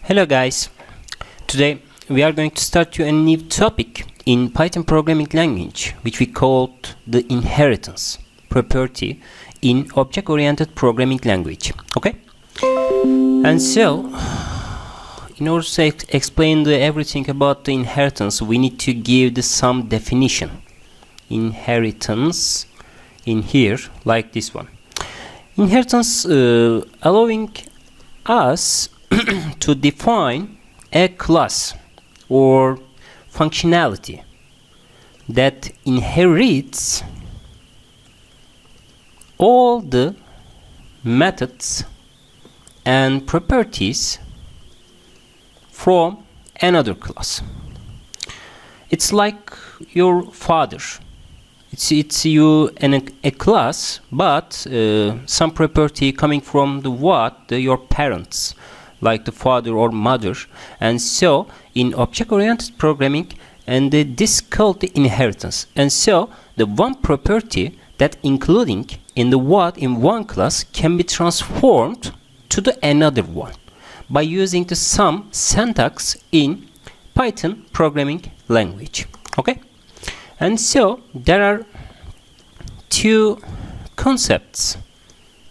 Hello guys, today we are going to start you a new topic in Python programming language which we called the inheritance property in object-oriented programming language. Okay, and so in order to explain everything about the inheritance, we need to give some definition. Inheritance in here, like this one. Inheritance allowing us to define a class or functionality that inherits all the methods and properties from another class. It's like your father. It's you and a class, but some property coming from your parents, like the father or mother. And so in object-oriented programming, and this is called the inheritance. And so the one property that including in one class can be transformed to the another one by using the some syntax in Python programming language. Okay, and so there are two concepts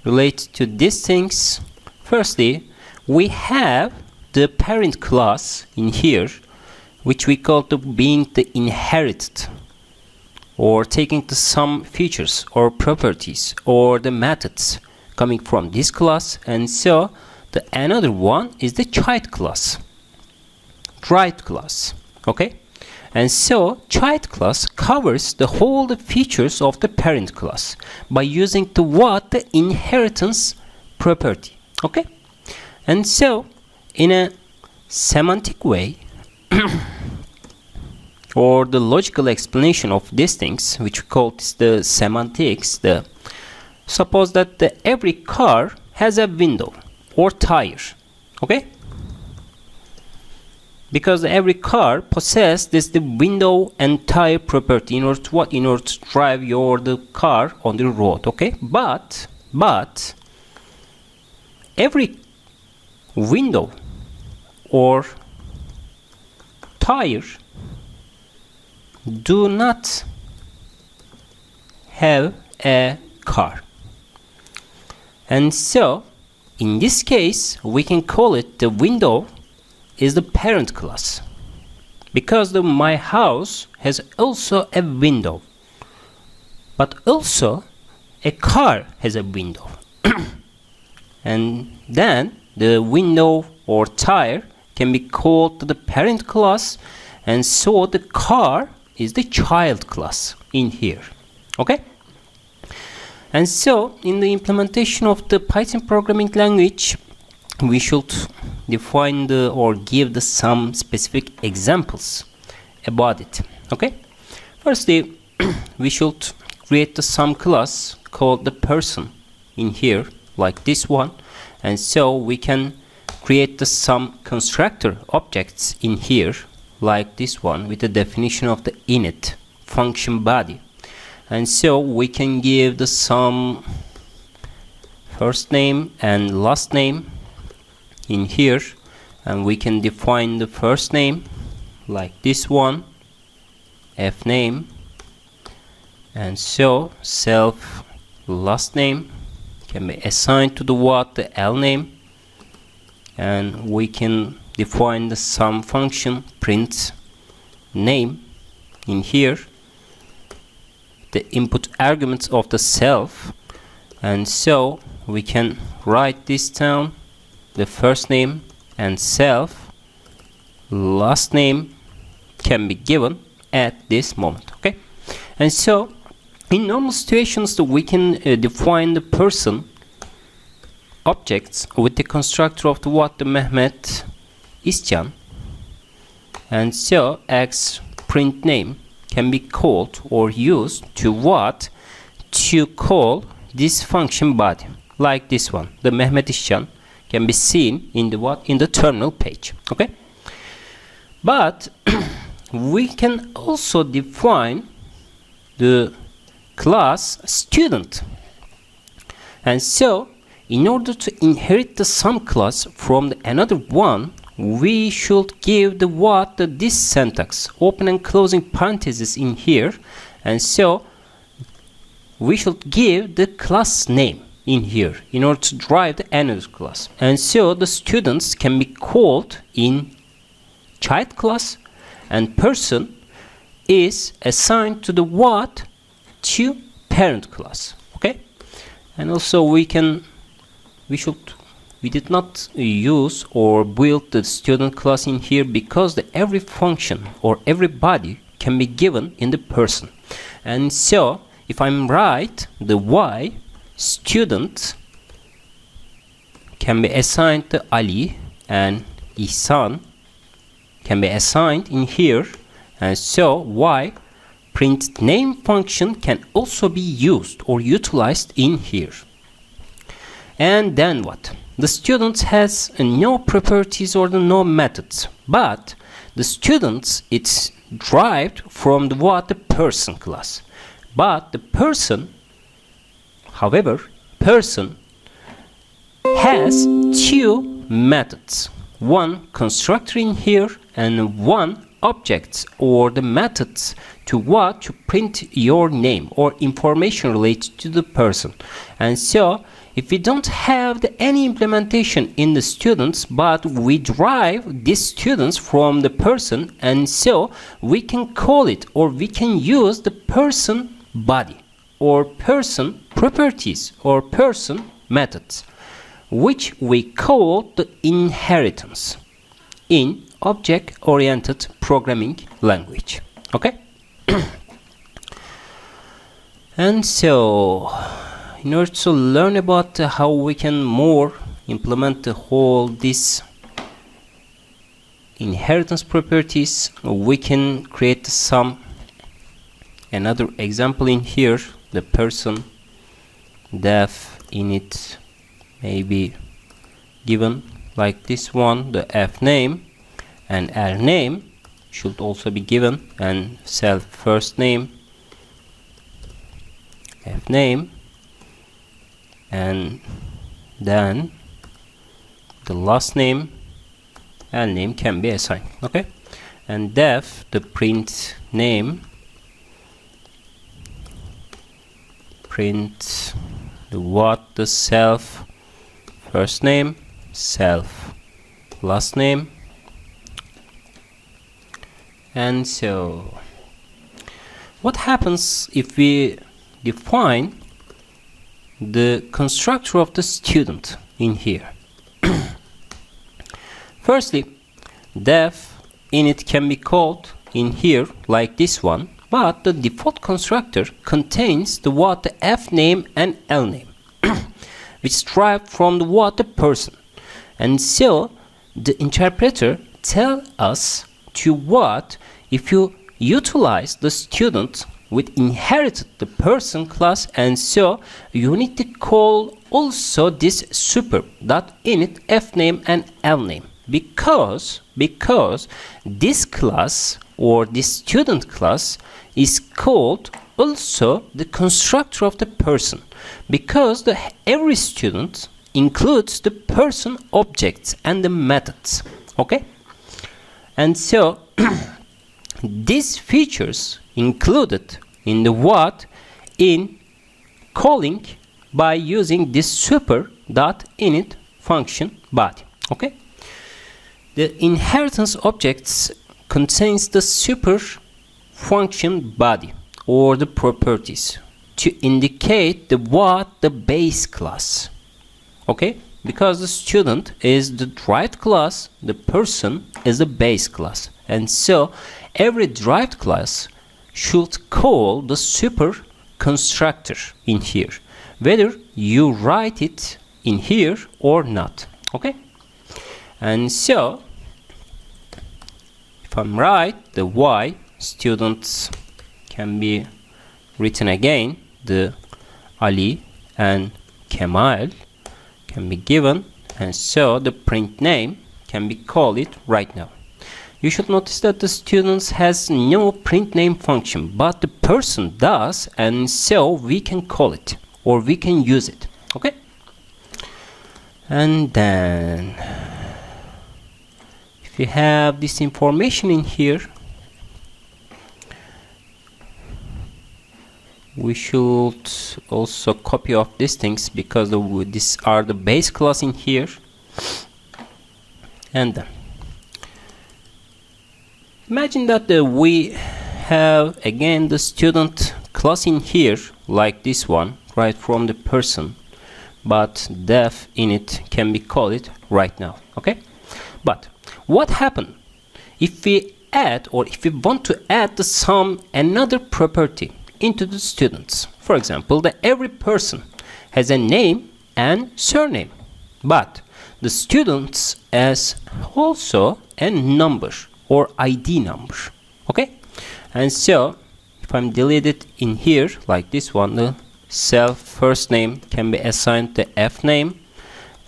related to these things. Firstly, we have the parent class in here, which we call being the inherited, or taking some features or properties or the methods coming from this class. And so the another one is the child class, okay. And so child class covers the whole features of the parent class by using the inheritance property. Okay, and so in a semantic way or the logical explanation of these things, which we call the semantics, suppose that every car has a window or tire. Okay, because every car possesses the window and tire property in order to drive the car on the road. Okay, but every window or tire do not have a car. And so in this case we can call it the window is the parent class, because my house has also a window, but also a car has a window. And then the window or tire can be called the parent class, and so the car is the child class in here. Okay, and so in the implementation of the Python programming language, we should define or give some specific examples about it. Okay, firstly we should create some class called the person in here, like this one. And so we can create some constructor objects in here, like this one, with the definition of the init function body. And so we can give some first name and last name in here, and we can define the first name like this one, f name, and so self last name can be assigned to the l name, and we can define some function print name in here, the input arguments of the self. And so we can write this down, the first name and self last name can be given at this moment. Okay, and so in normal situations we can define the person objects with the constructor of the Mehmet İşcan, and so x print name can be called or used to call this function body, like this one, the Mehmet İşcan can be seen in the terminal page. Okay, but we can also define the class student, and so in order to inherit the some class from another one, we should give the what this syntax, open and closing parentheses in here, and so we should give the class name in here in order to drive the another class. And so the students can be called in child class, and person is assigned to the what, to parent class. Okay, and also we did not use or build the student class in here because every function or every body can be given in the person. And so if I'm right, the y student can be assigned to Ali, and İhsan can be assigned in here, and so y print name function can also be used or utilized in here. And then what? The student has no properties or no methods, but the students, it's derived from the what, the person class. But the person, however, person has two methods, one constructor in here and one objects or the methods to what, to print your name or information related to the person. And so if we don't have any implementation in the students, but we derive these students from the person, and so we can call it or we can use the person body or person properties or person methods, which we call the inheritance in object-oriented programming language. Okay. And so in order to learn about how we can more implement the whole this inheritance properties, we can create some another example in here. The person def init may be given like this one, the f name, and l name should also be given, and self first name, f name, and then the last name, l name can be assigned. Okay, and def the print name, print the what, the self first name, self last name. And so what happens if we define the constructor of the student in here? Firstly, def init can be called in here like this one, but the default constructor contains the what, the f name and l name which is derived from the what, the person. And so the interpreter tell us to what, if you utilize the student with inherited the person class, and so you need to call also this super dot init f name and l name, because this class or this student class is called also the constructor of the person, because every student includes the person objects and the methods. Okay, and so these features included in the what, in calling by using this super dot init function body. Okay, the inheritance objects contains the super function body or the properties to indicate the what, the base class. Okay, because the student is the derived class, the person is the base class, and so every derived class should call the super constructor in here, whether you write it in here or not. Okay, and so if I'm right, the y students can be written again, the Ali and Kemal can be given, and so the print name can be called it right now. You should notice that the students has no print name function, but the person does, and so we can call it or we can use it. Okay, and then if you have this information in here, we should also copy of these things, because these are the base class in here. And then imagine that we have again the student class in here, like this one, right from the person, but def init can be called right now. Okay, but what happened if we add, or if we want to add some another property into the students? For example, that every person has a name and surname, but the students has also a number or ID number. Okay, and so if I'm deleted in here like this one, the self first name can be assigned the F name,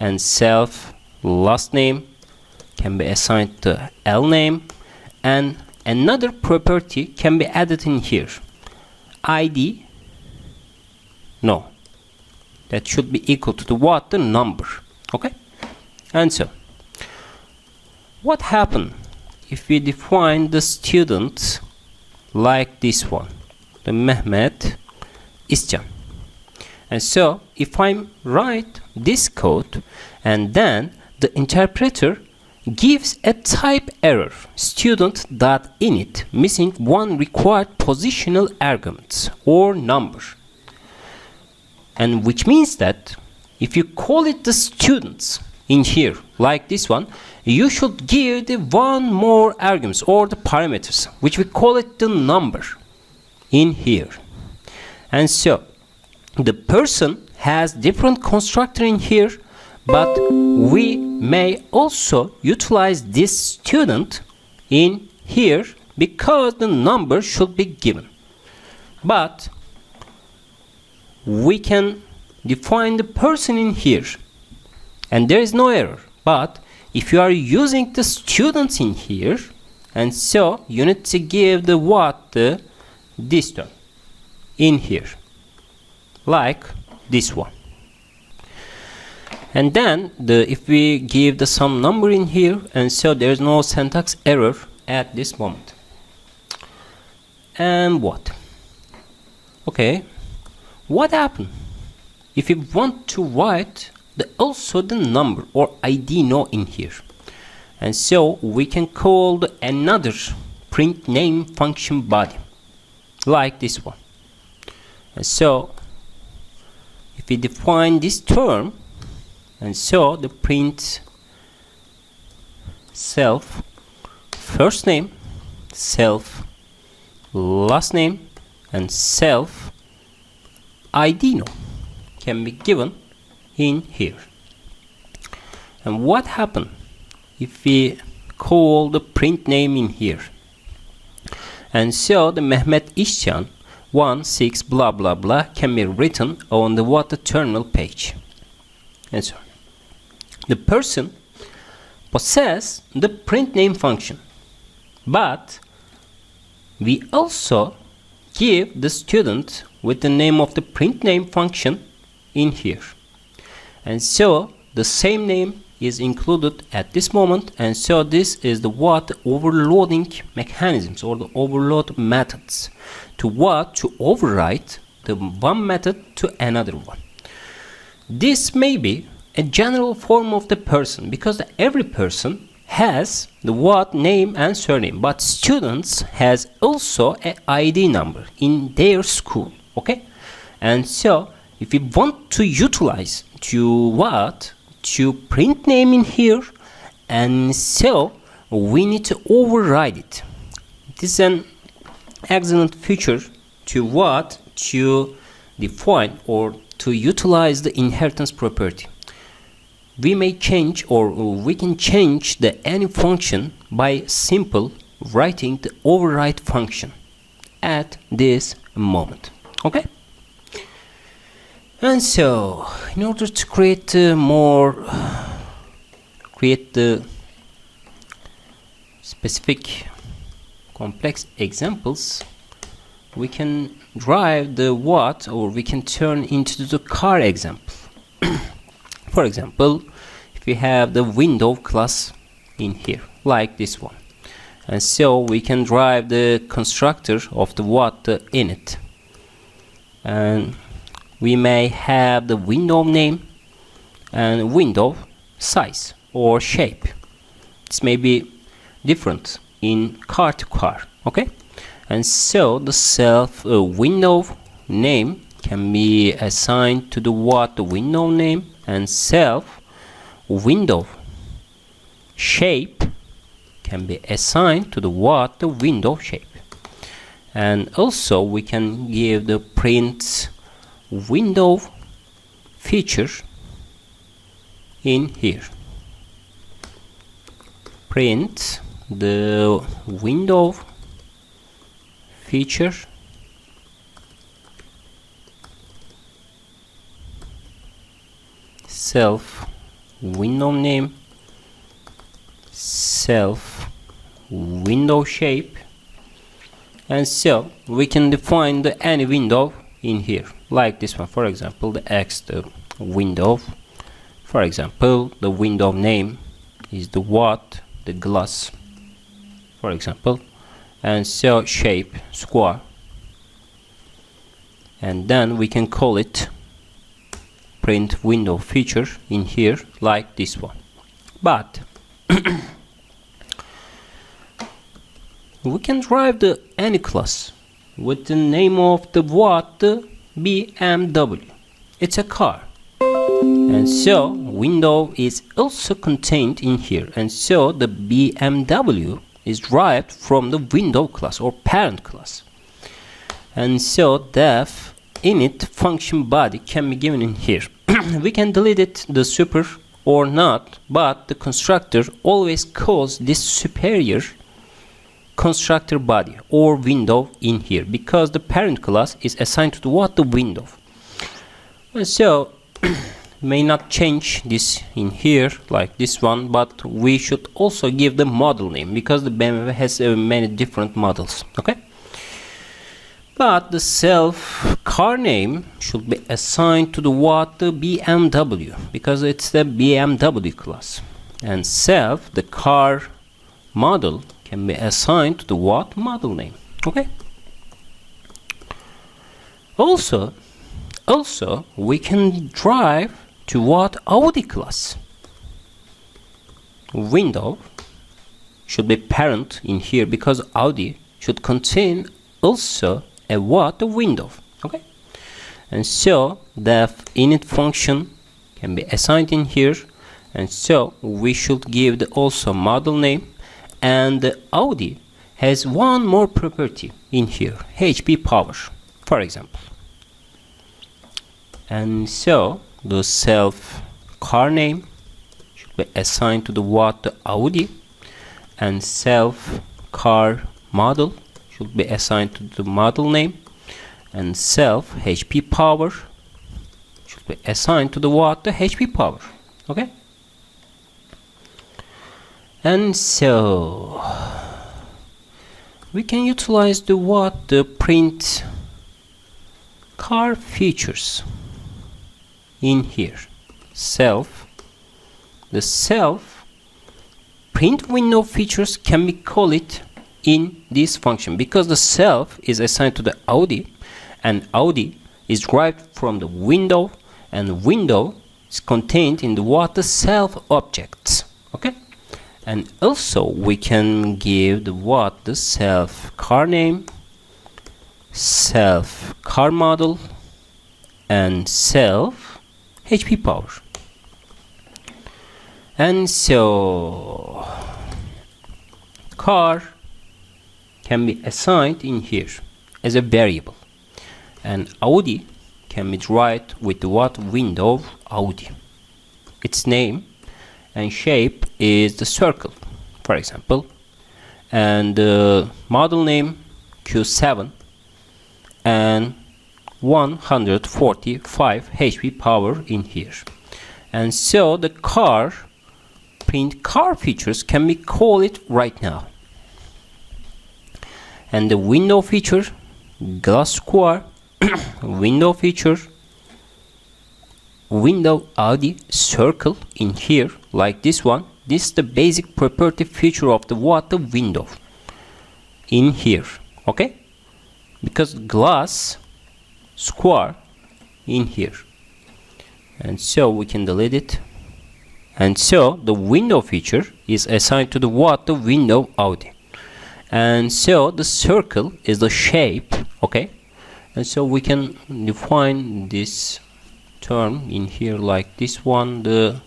and self last name can be assigned the L name, and another property can be added in here. ID, no, that should be equal to the what? The number. Okay, and so what happened if we define the student like this one, the Mehmet İşcan? And so if I write this code, and then the interpreter gives a type error, student.init missing one required positional argument or number, and which means that if you call it the students in here like this one, you should give the one more arguments or the parameters, which we call it the number in here. And so the person has different constructor in here, but we may also utilize this student in here because the number should be given. But we can define the person in here and there is no error. But if you are using the students in here, and so you need to give the what, this term in here, like this one. And then if we give the some number in here, and so there's no syntax error at this moment. And what? Okay, what happened if we want to write also the number or ID no in here? And so we can call another print name function body like this one. And so if we define this term, and so the print self first name, self last name, and self ID no can be given in here. And what happened if we call the print name in here? And so the Mehmet İşcan 16 blah blah blah can be written on the terminal page. And so the person possesses the print name function, but we also give the student with the name of the print name function in here. And so the same name is included at this moment, and so this is the overloading mechanisms or the overload methods to overwrite the one method to another one. This may be a general form of the person, because every person has the name and surname, but students has also a ID number in their school. Okay, and so if we want to utilize to print name in here, and so we need to override it. This is an excellent feature to define or to utilize the inheritance property. We may change, or we can change any function by simple writing the override function at this moment. Okay, and so in order to create the specific complex examples, we can drive or we can turn into the car example. For example, if we have the window class in here, like this one. And so we can drive the constructor of the what init, and we may have the window name and window size or shape. This may be different in car to car, okay? And so the self window name can be assigned to the what the window name, and self window shape can be assigned to the what the window shape. And also we can give the print window feature in here. Print the window feature self window name, self window shape. And so we can define the any window in here, like this one, for example the X the window, for example the window name is the what the glass, for example, and so shape square, and then we can call it print window feature in here, like this one. But we can drive the any class with the name of the what the BMW. It's a car, and so window is also contained in here, and so the BMW is derived from the window class or parent class. And so def init function body can be given in here. We can delete it the super or not, but the constructor always calls this superior constructor body or window in here, because the parent class is assigned to what the window. And so may not change this in here like this one, but we should also give the model name, because the BMW has many different models, okay? But the self car name should be assigned to the what the BMW, because it's the BMW class, and self the car model can be assigned to the what model name, okay? Also we can drive to what Audi class. Window should be parent in here, because Audi should contain also a what a window, okay? And so the init function can be assigned in here, and so we should give the also model name. And the Audi has one more property in here, HP power, for example. And so the self car name should be assigned to the what the Audi, and self car model should be assigned to the model name, and self HP power should be assigned to the what the HP power, okay? And so we can utilize the what the print car features in here. The self print window features can be called in this function, because the self is assigned to the Audi, and Audi is derived from the window, and window is contained in the what the self objects, okay? And also we can give the what the self car name, self car model, and self HP power. And so car can be assigned in here as a variable, and Audi can be derived with the what window Audi. Its name and shape is the circle, for example, and the model name Q7 and 145 HP power in here. And so the car print car features can be called right now. And the window feature glass square window feature window Audi circle in here, like this one, This is the basic property feature of the what? The window in here, okay? Because glass square in here, and so we can delete it. And so the window feature is assigned to the what? The window Audi. And so the circle is the shape, okay? And so we can define this term in here like this one, the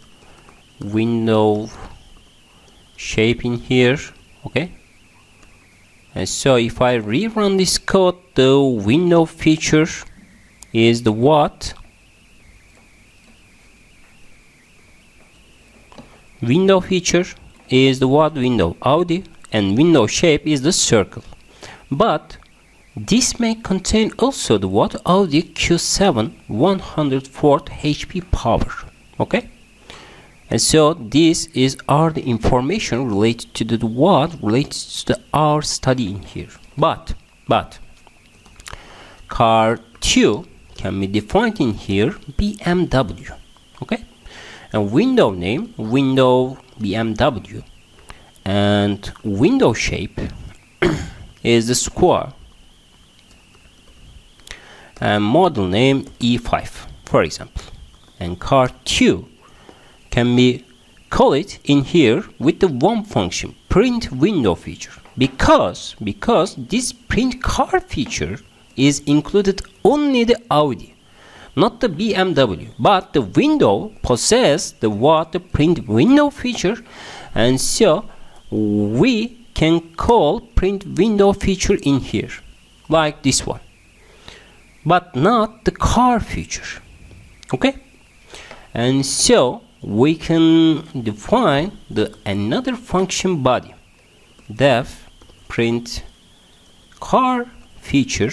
window shape in here, okay? And so if I rerun this code, the window feature is the what? Window feature is the what? Window Audi, and window shape is the circle. But this may contain also the what? Audi Q7 104 HP power, okay? And so this is all the information related to the what? Related to our study in here. But car 2 can be defined in here BMW, okay? And window name, window BMW, and window shape is the square, and model name E5, for example. And car 2 can be call it in here with the one function, print window feature, because this print car feature is included only the Audi, not the BMW, but the window possess the what? The print window feature, and so we can call print window feature in here like this one, but not the car feature, okay? And so we can define the another function body, def print car feature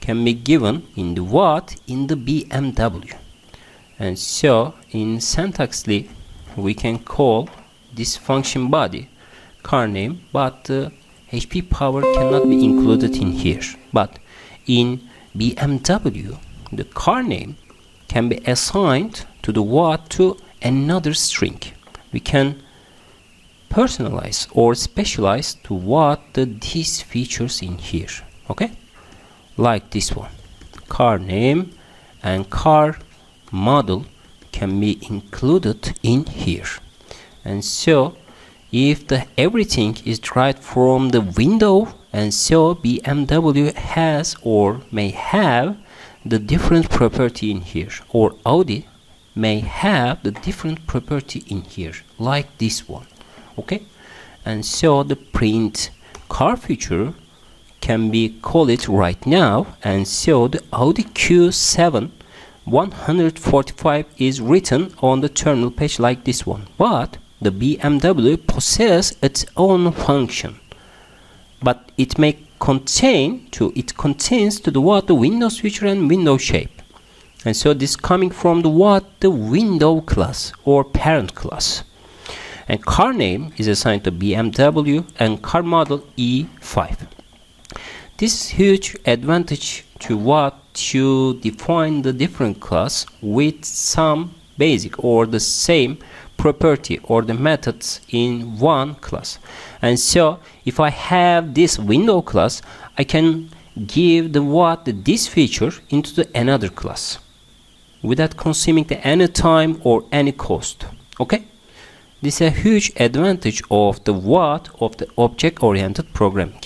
can be given in the what? In the BMW. And so in syntaxly we can call this function body car name, but the HP power cannot be included in here. But in BMW the car name can be assigned to the what? To another string. We can personalize or specialize to what? These features in here, okay? Like this one, car name and car model can be included in here. And so if the everything is derived from the window, and so BMW has or may have the different property in here, or Audi may have the different property in here like this one, okay? And so the print car feature can be called it right now, and so the Audi Q7 145 is written on the terminal page like this one. But the BMW possesses its own function, but it may contains to the what? The Windows feature and window shape. And so this coming from the what? The window class or parent class. And car name is assigned to BMW and car model E5. This is huge advantage to what? To define the different class with some basic or the same property or the methods in one class. And so if I have this window class, I can give the what? This feature into the another class without consuming the any time or any cost, okay? This is a huge advantage of the what? Of the object oriented programming,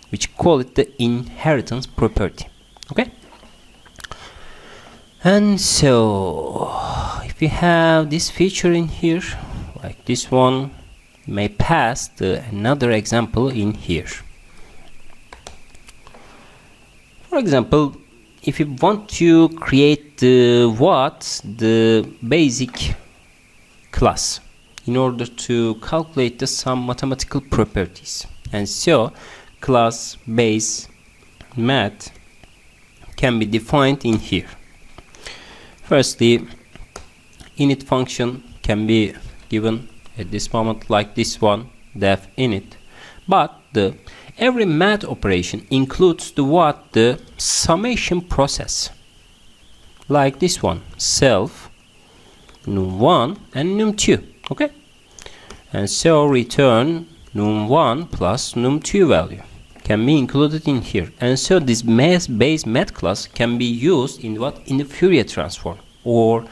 which call it the inheritance property, okay? And so if you have this feature in here like this one, you may pass another example in here. For example, if you want to create the basic class in order to calculate some mathematical properties, and so class base math can be defined in here. Firstly, init function can be given at this moment like this one, def init, but every math operation includes the what? The summation process like this one, self num1 and num2, okay? and so return num1 plus num2 value can be included in here. And so this base math class can be used in what? In the Fourier transform, or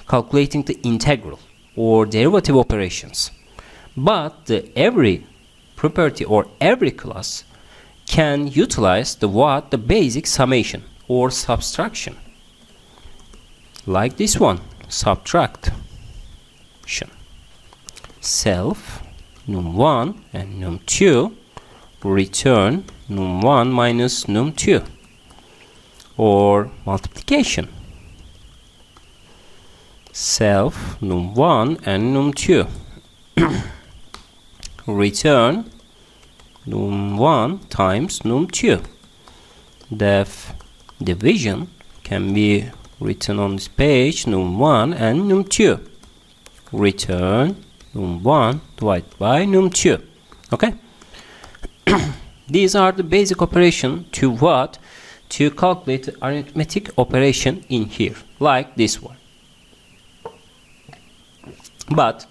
calculating the integral or derivative operations. But every property or every class can utilize the basic summation or subtraction, like this one, subtraction. Self num1 and num2 return num1 minus num2, or multiplication. Self num1 and num2 return num1 times num2. Def division can be written on this page, num1 and num2 return num1 divided by num2. Okay. These are the basic operation to what? To calculate the arithmetic operation in here, like this one. But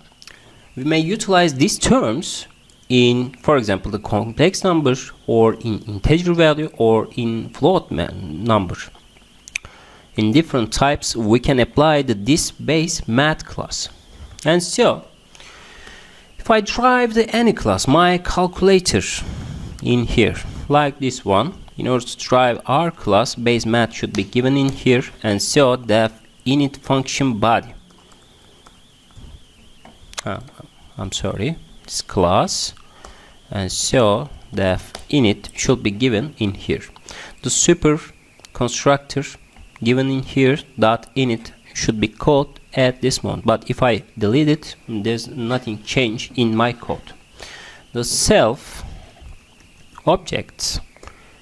we may utilize these terms in, for example, the complex number, or in integer value, or in float number. In different types, we can apply this base math class. And so, if I drive the any class, my calculator in here, like this one, in order to drive our class, base math should be given in here, and so the init function body. I'm sorry, this class, and so the init should be given in here. The super constructor given in here, dot init, should be called at this moment. But if I delete it, there's nothing changed in my code. The self objects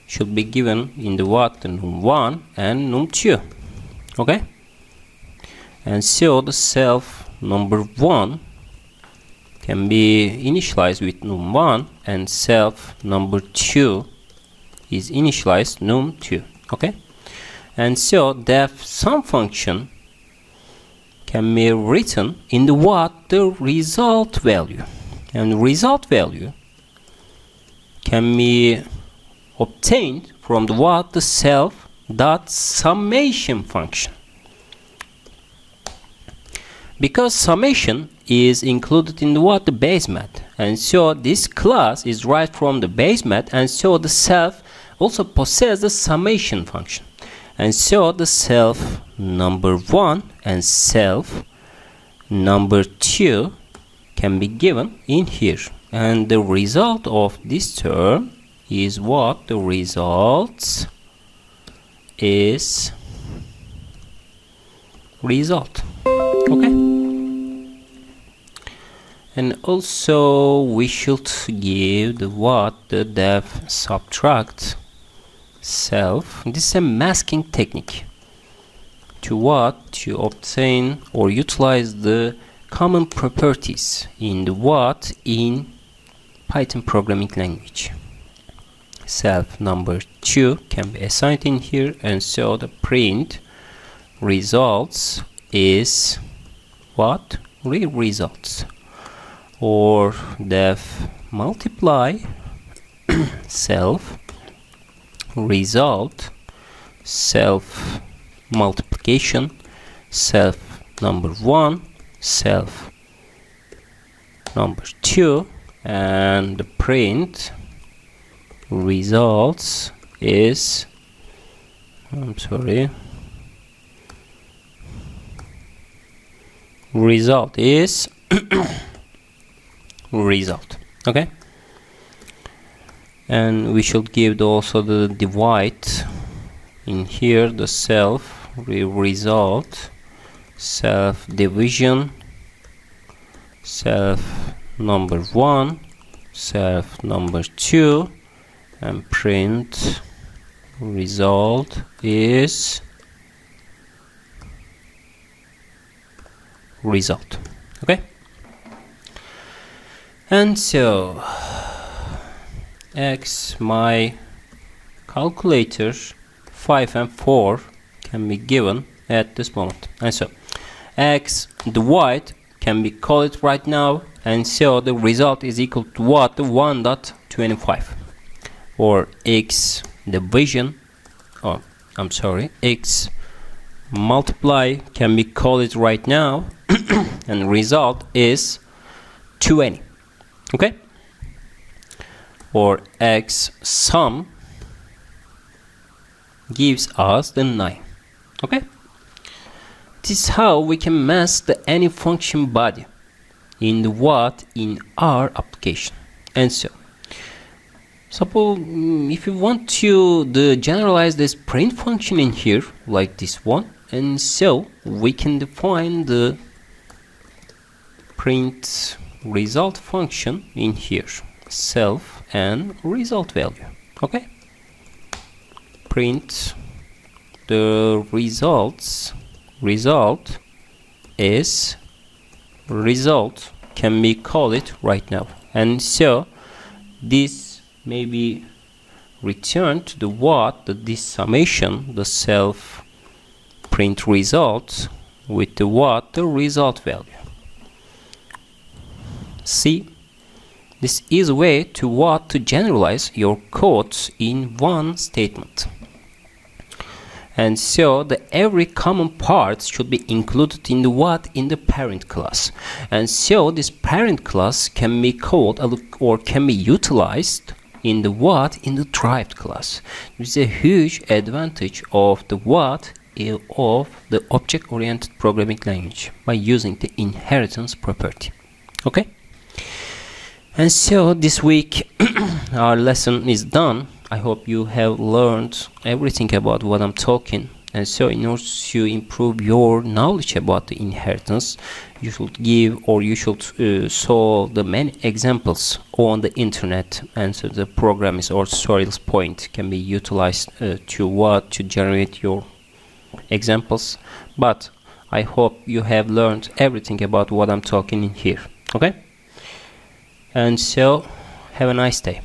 should be given in the what? The num1 and num2. Okay? And so the self number 1 can be initialized with num1, and self number 2 is initialized num2. Okay? And so the sum function can be written in the what? The result value. And result value can be obtained from the what? The self dot summation function. Because summation is included in the what? The base math. And so this class is derived from the base math, and so the self also possesses the summation function. And so the self number 1 and self number 2 can be given in here. And the result of this term is what? The result is result. Okay? And also we should give the what? The def subtract self. This is a masking technique to what? To obtain or utilize the common properties in the what? In Python programming language. Self number 2 can be assigned in here, and so the print results is what? Results. Or def multiply self result self multiplication self number 1 self number 2, and the print results is, I'm sorry, result is result. Okay? And we should give also the divide in here, the self result self division self number 1 self number 2, and print result is result. Okay? And so x, my calculator 5 and 4 can be given at this moment. And so x divide can be called right now, and so the result is equal to what? 1.25, or x division, oh I'm sorry, x multiply, can we call it right now, and result is 20. Okay, or x sum gives us the 9. Okay, this is how we can mask the any function body in the what in our application. And so suppose if you want to generalize this print function in here like this one, and so we can define the print result function in here, self and result value. Okay, print the result is result, can we call it right now, and so this may be returned to the what, this summation, the self print result with the what, the result value. See, this is a way to what, to generalize your codes in one statement. And so the every common part should be included in the what, in the parent class. And so this parent class can be called or can be utilized in the what, in the derived class. This is a huge advantage of the what, of the object-oriented programming language by using the inheritance property. Okay, and so this week our lesson is done. I hope you have learned everything about what I'm talking. And so in order to improve your knowledge about the inheritance, you should give, or you should solve the many examples on the internet. And so the programs or tutorials point can be utilized to what, to generate your examples. But I hope you have learned everything about what I'm talking in here. Okay, and so have a nice day.